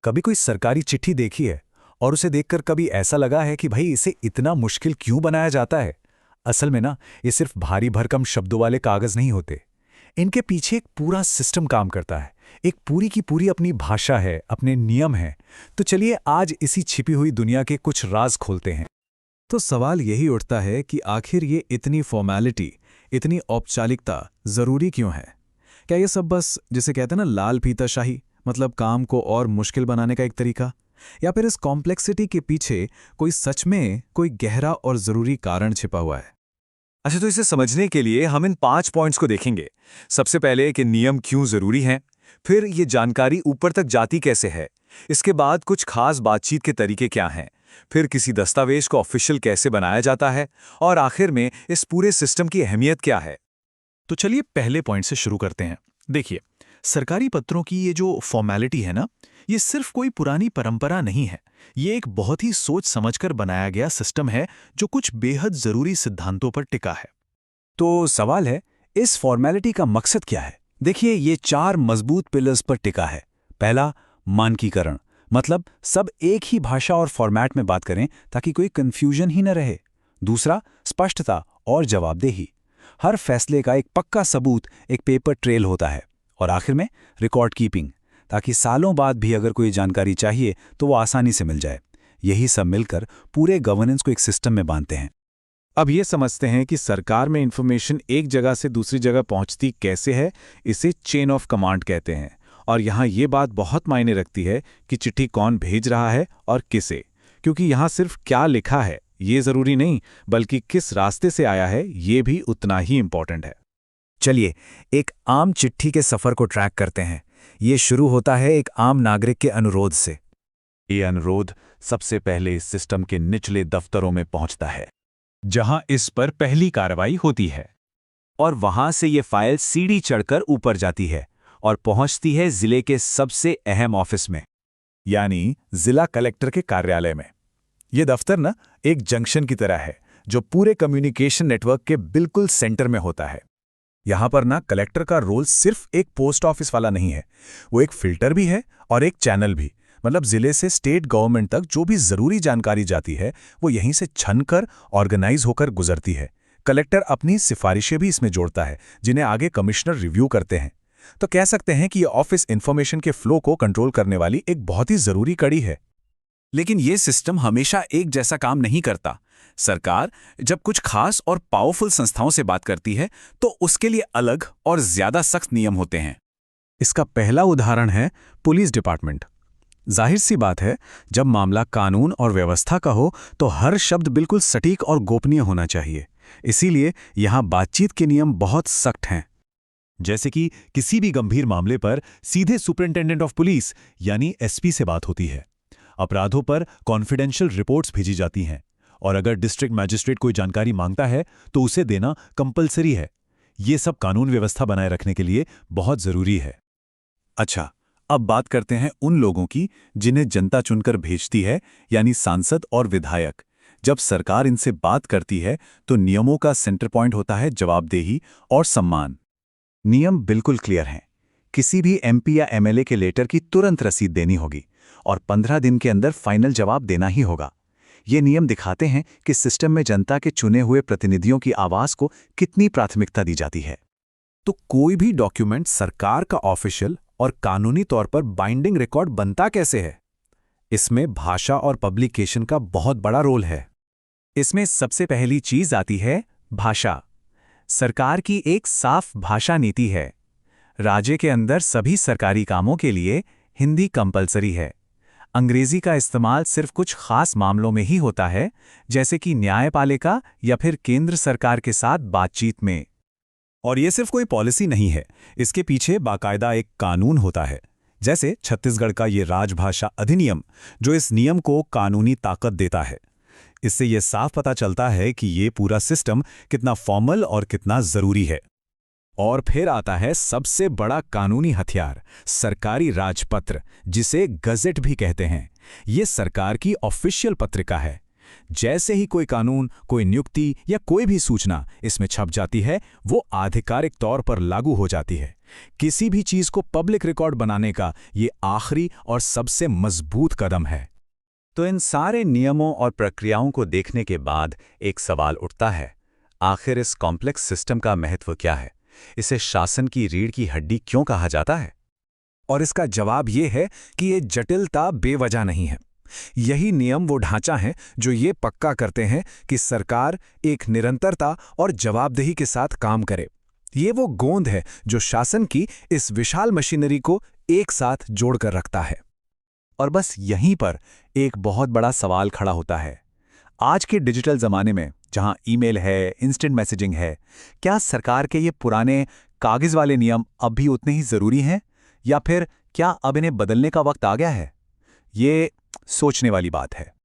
कभी कोई सरकारी चिट्ठी देखी है और उसे देखकर कभी ऐसा लगा है कि भाई इसे इतना मुश्किल क्यों बनाया जाता है? असल में ना, ये सिर्फ भारी भरकम शब्दों वाले कागज नहीं होते। इनके पीछे एक पूरा सिस्टम काम करता है। एक पूरी की पूरी अपनी भाषा है, अपने नियम हैं। तो चलिए आज इसी छिपी हुई दुनिया के कुछ राज खोलते हैं। तो सवाल यही उठता है कि आखिर ये इतनी फॉर्मेलिटी, इतनी औपचारिकता जरूरी क्यों है? क्या ये सब बस जिसे कहते हैं ना लाल फीताशाही, मतलब काम को और मुश्किल बनाने का एक तरीका, या फिर इस कॉम्प्लेक्सिटी के पीछे कोई सच में कोई गहरा और जरूरी कारण छिपा हुआ है? अच्छा, तो इसे समझने के लिए हम इन 5 पॉइंट्स को देखेंगे। सबसे पहले कि नियम क्यों जरूरी हैं, फिर ये जानकारी ऊपर तक जाती कैसे है, इसके बाद कुछ खास बातचीत के तरीके क्या हैं, फिर किसी दस्तावेज को ऑफिशियल कैसे बनाया जाता है, और आखिर में इस पूरे सिस्टम की अहमियत क्या है। तो चलिए पहले पॉइंट से शुरू करते हैं। देखिए, सरकारी पत्रों की ये जो फॉर्मेलिटी है ना, ये सिर्फ कोई पुरानी परंपरा नहीं है। ये एक बहुत ही सोच समझकर बनाया गया सिस्टम है जो कुछ बेहद जरूरी सिद्धांतों पर टिका है। तो सवाल है, इस फॉर्मेलिटी का मकसद क्या है? देखिए, ये 4 मजबूत पिलर्स पर टिका है। पहला, मानकीकरण, मतलब सब एक ही भाषा और फॉर्मेट में बात करें ताकि कोई कंफ्यूजन ही न रहे। दूसरा, स्पष्टता और जवाबदेही, हर फैसले का एक पक्का सबूत, एक पेपर ट्रेल होता है। और आखिर में रिकॉर्ड कीपिंग, ताकि सालों बाद भी अगर कोई जानकारी चाहिए तो वो आसानी से मिल जाए। यही सब मिलकर पूरे गवर्नेंस को एक सिस्टम में बांधते हैं। अब ये समझते हैं कि सरकार में इंफॉर्मेशन एक जगह से दूसरी जगह पहुंचती कैसे है। इसे चेन ऑफ कमांड कहते हैं। और यहाँ ये बात बहुत मायने रखती है कि चिट्ठी कौन भेज रहा है और किसे, क्योंकि यहाँ सिर्फ क्या लिखा है ये जरूरी नहीं, बल्कि किस रास्ते से आया है ये भी उतना ही इंपॉर्टेंट है। चलिए एक आम चिट्ठी के सफर को ट्रैक करते हैं। ये शुरू होता है एक आम नागरिक के अनुरोध से। ये अनुरोध सबसे पहले इस सिस्टम के निचले दफ्तरों में पहुंचता है, जहां इस पर पहली कार्रवाई होती है। और वहां से ये फाइल सीढ़ी चढ़कर ऊपर जाती है और पहुंचती है जिले के सबसे अहम ऑफिस में, यानी जिला कलेक्टर के कार्यालय में। ये दफ्तर ना एक जंक्शन की तरह है जो पूरे कम्युनिकेशन नेटवर्क के बिल्कुल सेंटर में होता है। यहां पर ना कलेक्टर का रोल सिर्फ एक पोस्ट ऑफिस वाला नहीं है, वो एक फिल्टर भी है और एक चैनल भी। मतलब जिले से स्टेट गवर्नमेंट तक जो भी जरूरी जानकारी जाती है वो यहीं से छनकर ऑर्गेनाइज होकर गुजरती है। कलेक्टर अपनी सिफारिशें भी इसमें जोड़ता है, जिन्हें आगे कमिश्नर रिव्यू करते हैं। तो कह सकते हैं कि ये ऑफिस इंफॉर्मेशन के फ्लो को कंट्रोल करने वाली एक बहुत ही जरूरी कड़ी है। लेकिन ये सिस्टम हमेशा एक जैसा काम नहीं करता। सरकार जब कुछ खास और पावरफुल संस्थाओं से बात करती है तो उसके लिए अलग और ज्यादा सख्त नियम होते हैं। इसका पहला उदाहरण है पुलिस डिपार्टमेंट। जाहिर सी बात है, जब मामला कानून और व्यवस्था का हो तो हर शब्द बिल्कुल सटीक और गोपनीय होना चाहिए। इसीलिए यहां बातचीत के नियम बहुत सख्त हैं। जैसे कि किसी भी गंभीर मामले पर सीधे सुपरिंटेंडेंट ऑफ पुलिस यानी एसपी से बात होती है। अपराधों पर कॉन्फिडेंशियल रिपोर्ट्स भेजी जाती हैं, और अगर डिस्ट्रिक्ट मैजिस्ट्रेट कोई जानकारी मांगता है तो उसे देना कंपलसरी है। ये सब कानून व्यवस्था बनाए रखने के लिए बहुत जरूरी है। अच्छा, अब बात करते हैं उन लोगों की जिन्हें जनता चुनकर भेजती है, यानी सांसद और विधायक। जब सरकार इनसे बात करती है तो नियमों का सेंटर पॉइंट होता है जवाबदेही और सम्मान। नियम बिल्कुल क्लियर हैं। किसी भी एमपी या एमएलए के लेटर की तुरंत रसीद देनी होगी और 15 दिन के अंदर फाइनल जवाब देना ही होगा। ये नियम दिखाते हैं कि सिस्टम में जनता के चुने हुए प्रतिनिधियों की आवाज को कितनी प्राथमिकता दी जाती है। तो कोई भी डॉक्यूमेंट सरकार का ऑफिशियल और कानूनी तौर पर बाइंडिंग रिकॉर्ड बनता कैसे है? इसमें भाषा और पब्लिकेशन का बहुत बड़ा रोल है। इसमें सबसे पहली चीज आती है भाषा। सरकार की एक साफ भाषा नीति है। राज्य के अंदर सभी सरकारी कामों के लिए हिंदी कंपलसरी है। अंग्रेजी का इस्तेमाल सिर्फ कुछ खास मामलों में ही होता है, जैसे कि न्यायपालिका या फिर केंद्र सरकार के साथ बातचीत में। और ये सिर्फ कोई पॉलिसी नहीं है, इसके पीछे बाकायदा एक कानून होता है। जैसे छत्तीसगढ़ का ये राजभाषा अधिनियम, जो इस नियम को कानूनी ताकत देता है। इससे ये साफ पता चलता है कि ये पूरा सिस्टम कितना फॉर्मल और कितना जरूरी है। और फिर आता है सबसे बड़ा कानूनी हथियार, सरकारी राजपत्र, जिसे गज़ेट भी कहते हैं। ये सरकार की ऑफिशियल पत्रिका है। जैसे ही कोई कानून, कोई नियुक्ति या कोई भी सूचना इसमें छप जाती है, वो आधिकारिक तौर पर लागू हो जाती है। किसी भी चीज को पब्लिक रिकॉर्ड बनाने का ये आखिरी और सबसे मजबूत कदम है। तो इन सारे नियमों और प्रक्रियाओं को देखने के बाद एक सवाल उठता है, आखिर इस कॉम्प्लेक्स सिस्टम का महत्व क्या है? इसे शासन की रीढ़ की हड्डी क्यों कहा जाता है? और इसका जवाब ये है कि ये जटिलता बेवजह नहीं है। यही नियम वो ढांचा है जो ये पक्का करते हैं कि सरकार एक निरंतरता और जवाबदेही के साथ काम करे। ये वो गोंद है जो शासन की इस विशाल मशीनरी को एक साथ जोड़कर रखता है। और बस यहीं पर एक बहुत बड़ा सवाल खड़ा होता है। आज के डिजिटल ज़माने में जहां ईमेल है, इंस्टेंट मैसेजिंग है, क्या सरकार के ये पुराने कागज़ वाले नियम अब भी उतने ही ज़रूरी हैं? या फिर क्या अब इन्हें बदलने का वक्त आ गया है? ये सोचने वाली बात है।